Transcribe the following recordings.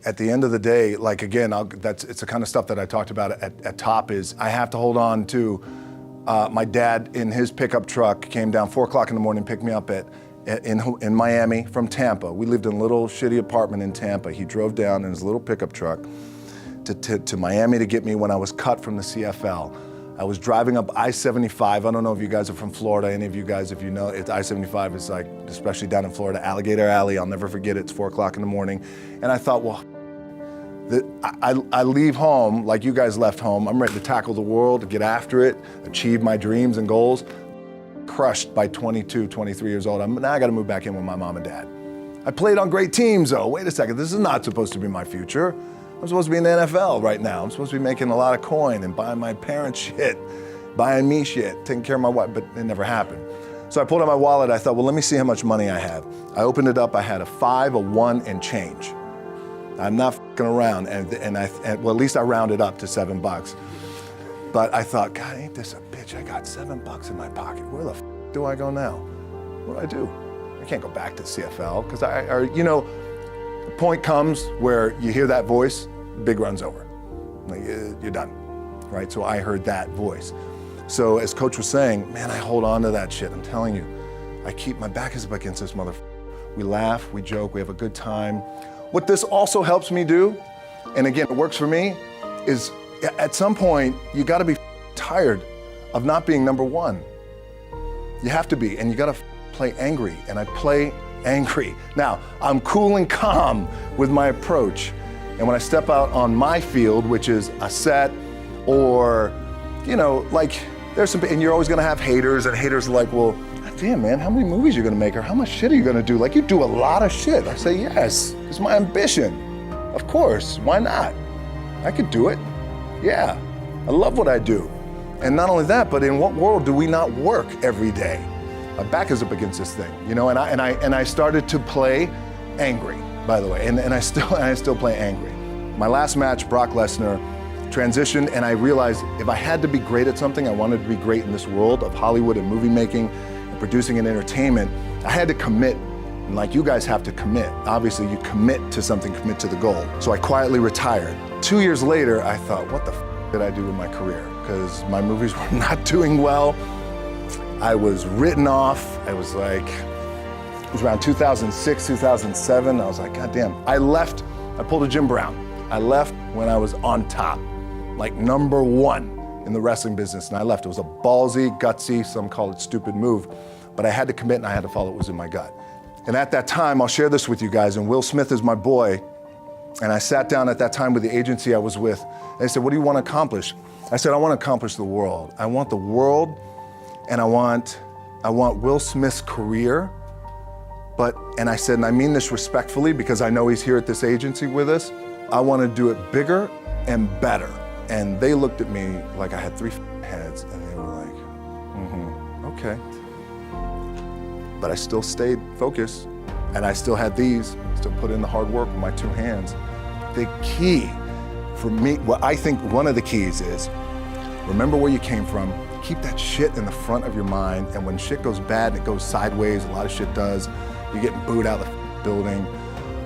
At the end of the day, like again, it's the kind of stuff that I talked about at top is I have to hold on to my dad in his pickup truck came down 4 o'clock in the morning, picked me up in Miami from Tampa. We lived in a little shitty apartment in Tampa. He drove down in his little pickup truck to Miami to get me when I was cut from the CFL. I was driving up I-75. I don't know if you guys are from Florida, any of you guys, if you know, it's I-75 is like, especially down in Florida, Alligator Alley. I'll never forget it. It's 4 o'clock in the morning. And I thought, well, I leave home like you guys left home. I'm ready to tackle the world, to get after it, achieve my dreams and goals. Crushed by 22, 23 years old. Now I got to move back in with my mom and dad. I played on great teams though. Wait a second, this is not supposed to be my future. I'm supposed to be in the NFL right now. I'm supposed to be making a lot of coin and buying my parents shit, buying me shit, taking care of my wife, but it never happened. So I pulled out my wallet. I thought, well, let me see how much money I have. I opened it up. I had a 5, a 1, and change. I'm not fucking around, and well, at least I rounded up to $7. But I thought, God, ain't this a bitch? I got $7 in my pocket. Where the do I go now? What do I do? I can't go back to CFL because the point comes where you hear that voice, big run's over. Like, you're done, right? So I heard that voice. So as Coach was saying, man, I hold on to that shit. I'm telling you, I keep my back is up against this motherfucker. We laugh, we joke, we have a good time. What this also helps me do, and again, it works for me, is at some point, you gotta be tired of not being number one. You have to be, and you gotta play angry, and I play angry. Now, I'm cool and calm with my approach, and when I step out on my field, which is a set, or, like, there's some, and you're always gonna have haters, and haters are like, well, damn man, how many movies are you gonna make, or how much shit are you gonna do? Like, you do a lot of shit. I say, yes, it's my ambition. Of course, why not? I could do it. Yeah, I love what I do. And not only that, but in what world do we not work every day? My back is up against this thing, and I started to play angry, by the way, and I still play angry. My last match, Brock Lesnar, transitioned, and I realized if I had to be great at something, I wanted to be great in this world of Hollywood and movie making, and producing and entertainment, I had to commit. And like you guys have to commit. Obviously, you commit to something, commit to the goal. So I quietly retired. 2 years later, I thought, what the did I do with my career? Because my movies were not doing well. I was written off. It was around 2006, 2007. I was like, God damn. I left, I pulled a Jim Brown. I left when I was on top, like number one in the wrestling business, and I left. It was a ballsy, gutsy, some call it stupid move, but I had to commit and I had to follow what was in my gut. And at that time, I'll share this with you guys, and Will Smith is my boy, and I sat down at that time with the agency I was with, and they said, what do you want to accomplish? I said, I want to accomplish the world. I want the world, and I want Will Smith's career, and I said, and I mean this respectfully because I know he's here at this agency with us, I want to do it bigger and better. And they looked at me like I had 3 heads, and they were like, okay. But I still stayed focused, and I still had still put in the hard work with my 2 hands. The key for me, what I think one of the keys is, remember where you came from, keep that shit in the front of your mind, and when shit goes bad and it goes sideways, a lot of shit does, you're getting booed out of the building,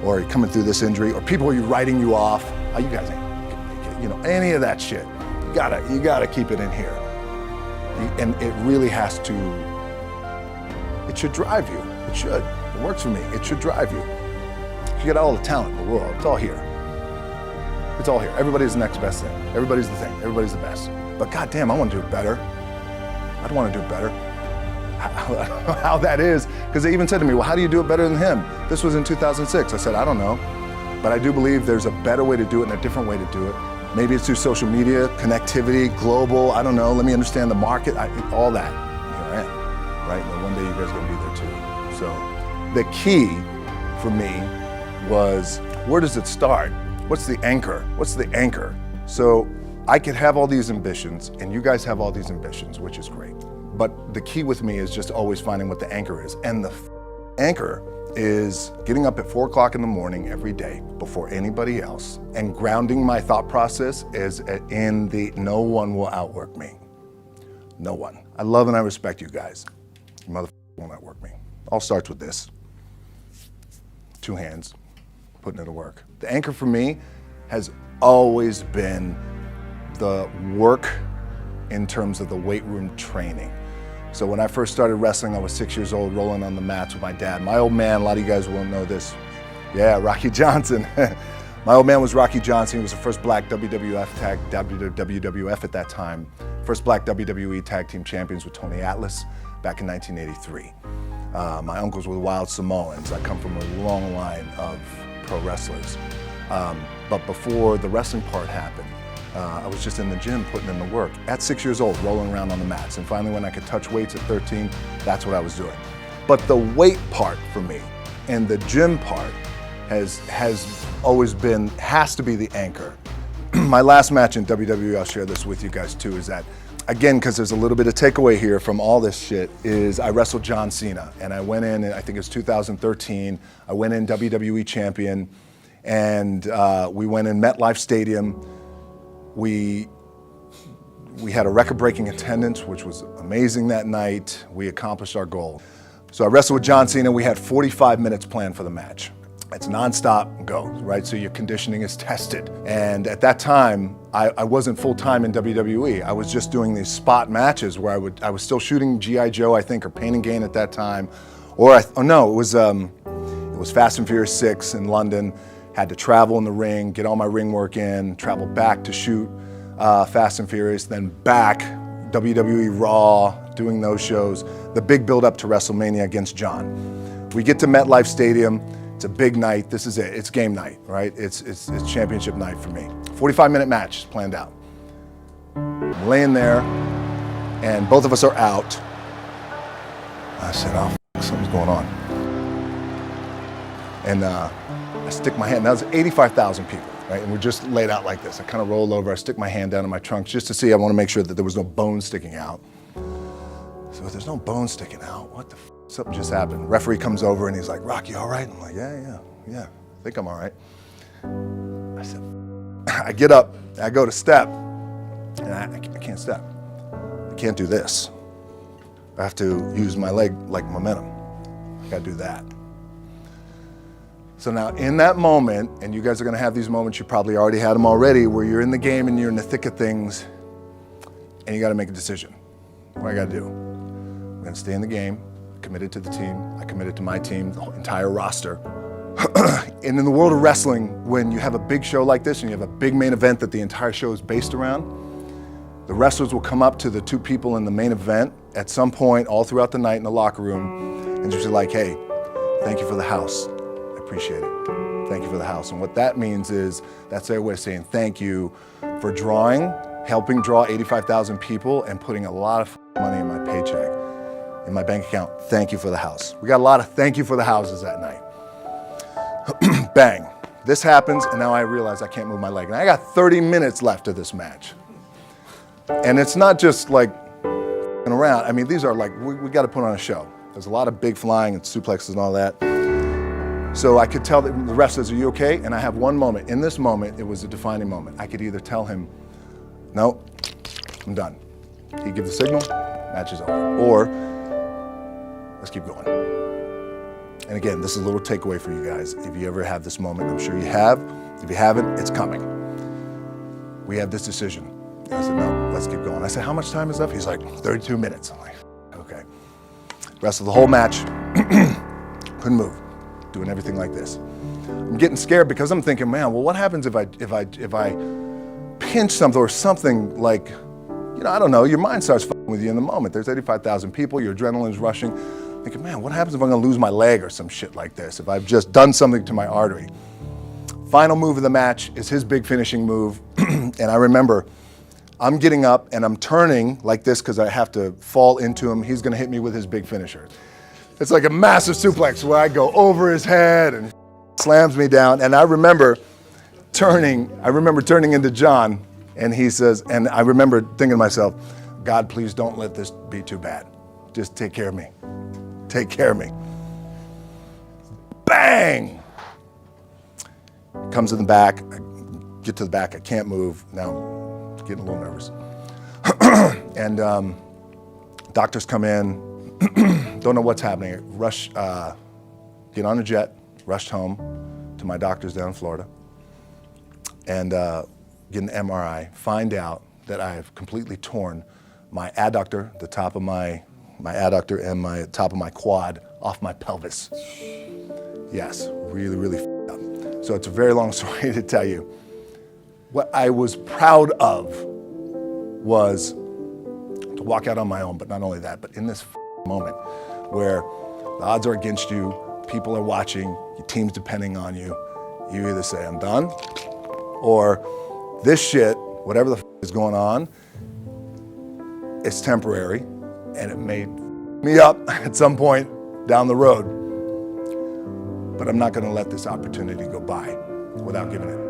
or you're coming through this injury, or people are writing you off, oh, you guys ain't, any of that shit. You gotta keep it in here. And it really has to, it should drive you. It should. It works for me. It should drive you. You got all the talent in the world. It's all here. It's all here. Everybody's the next best thing. Everybody's the thing. Everybody's the best. But goddamn, I want to do it better. I'd want to do it better. I don't know how that is, because they even said to me, well, how do you do it better than him? This was in 2006. I said, I don't know. But I do believe there's a better way to do it and a different way to do it. Maybe it's through social media, connectivity, global, I don't know. Let me understand the market, all that. Here I am, right? And one day you guys are going to be there too. So the key for me was, where does it start? What's the anchor? What's the anchor? So I could have all these ambitions, and you guys have all these ambitions, which is great. But the key with me is just always finding what the anchor is. And the anchor is getting up at 4 o'clock in the morning every day before anybody else, and grounding my thought process is in the no one will outwork me. No one. I love and I respect you guys. You motherfucker won't outwork me. All starts with this. 2 hands, putting it to work. The anchor for me has always been the work in terms of the weight room training. So when I first started wrestling, I was 6 years old, rolling on the mats with my dad. My old man, a lot of you guys won't know this. Yeah, Rocky Johnson. My old man was Rocky Johnson. He was the first black WWF at that time. First black WWE tag team champions with Tony Atlas back in 1983. My uncles were the Wild Samoans. I come from a long line of pro wrestlers. But before the wrestling part happened, I was just in the gym putting in the work. At 6 years old, rolling around on the mats. And finally, when I could touch weights at 13, that's what I was doing. But the weight part for me and the gym part has to be the anchor. My last match in WWE, I'll share this with you guys too, is that, again, because there's a little bit of takeaway here from all this shit, is I wrestled John Cena. And I went in, I think it was 2013, I went in WWE champion, and we went in MetLife Stadium. We had a record-breaking attendance, which was amazing that night. We accomplished our goal. So I wrestled with John Cena. We had 45 minutes planned for the match. It's nonstop, go, right? So your conditioning is tested. And at that time, I wasn't full-time in WWE. I was just doing these spot matches where I was still shooting G.I. Joe, I think, or Pain and Gain at that time. It was Fast and Furious 6 in London. Had to travel in the ring, get all my ring work in, travel back to shoot Fast and Furious, then back, WWE Raw, doing those shows. The big build up to WrestleMania against John. We get to MetLife Stadium. It's a big night. This is it. It's game night, right? It's championship night for me. 45-minute match planned out. I'm laying there, and both of us are out. I said, oh, something's going on. And I stick my hand, that was 85,000 people, right? And we're just laid out like this. I kind of roll over, I stick my hand down in my trunk just to see, I want to make sure that there was no bone sticking out. So if there's no bone sticking out, what the f? Something just happened. Referee comes over and he's like, Rock, you all right? I'm like, yeah, I think I'm all right. I said, I get up, I go to step, and I can't step. I can't do this. I have to use my leg like momentum. I gotta do that. So now in that moment, and you guys are gonna have these moments, you probably already had them already, where you're in the game and you're in the thick of things, and you gotta make a decision. What I gotta do? I'm gonna stay in the game, committed to the team, I committed to my team, the entire roster. And in the world of wrestling, when you have a big show like this and you have a big main event that the entire show is based around, the wrestlers will come up to the two people in the main event at some point all throughout the night in the locker room and just be like, hey, thank you for the house. I appreciate it. Thank you for the house. And what that means is, that's their way of saying thank you for helping draw 85,000 people and putting a lot of money in my paycheck, in my bank account. Thank you for the house. We got a lot of thank you for the houses that night. Bang. This happens, and now I realize I can't move my leg. And I got 30 minutes left of this match. And it's not just like around. I mean, these are like, we got to put on a show. There's a lot of big flying and suplexes and all that. So I could tell the ref says, are you okay? And I have one moment. In this moment, it was a defining moment. I could either tell him, no, I'm done. He'd give the signal, match is over. Or, let's keep going. And again, this is a little takeaway for you guys. If you ever have this moment, I'm sure you have. If you haven't, it's coming. We have this decision. And I said, no, let's keep going. I said, how much time is left? He's like, 32 minutes. I'm like, okay. Rest of the whole match, couldn't move, doing everything like this. I'm getting scared because I'm thinking, man, well, what happens if I pinch something or something like, I don't know, your mind starts fucking with you in the moment. There's 85,000 people, your adrenaline's rushing. Thinking, man, what happens if I'm gonna lose my leg or some shit like this, if I've just done something to my artery? Final move of the match is his big finishing move. And I remember I'm getting up and I'm turning like this because I have to fall into him. He's gonna hit me with his big finisher. It's like a massive suplex where I go over his head and slams me down. And I remember turning into John, and he says, and I remember thinking to myself, God, please don't let this be too bad. Just take care of me. Take care of me. Bang! Comes in the back. I get to the back. I can't move. Now I'm getting a little nervous. And doctors come in. Don't know what's happening. Rush, get on a jet, rushed home to my doctors down in Florida. and get an MRI, find out that I have completely torn my adductor, the top of my adductor and my top of my quad off my pelvis. Yes, really, really f***ed up. So it's a very long story to tell you. What I was proud of was to walk out on my own, but not only that, but in this moment where the odds are against you, people are watching, your team's depending on you, you either say, I'm done, or this shit, whatever the is going on, it's temporary, and it may me up at some point down the road. But I'm not gonna let this opportunity go by without giving it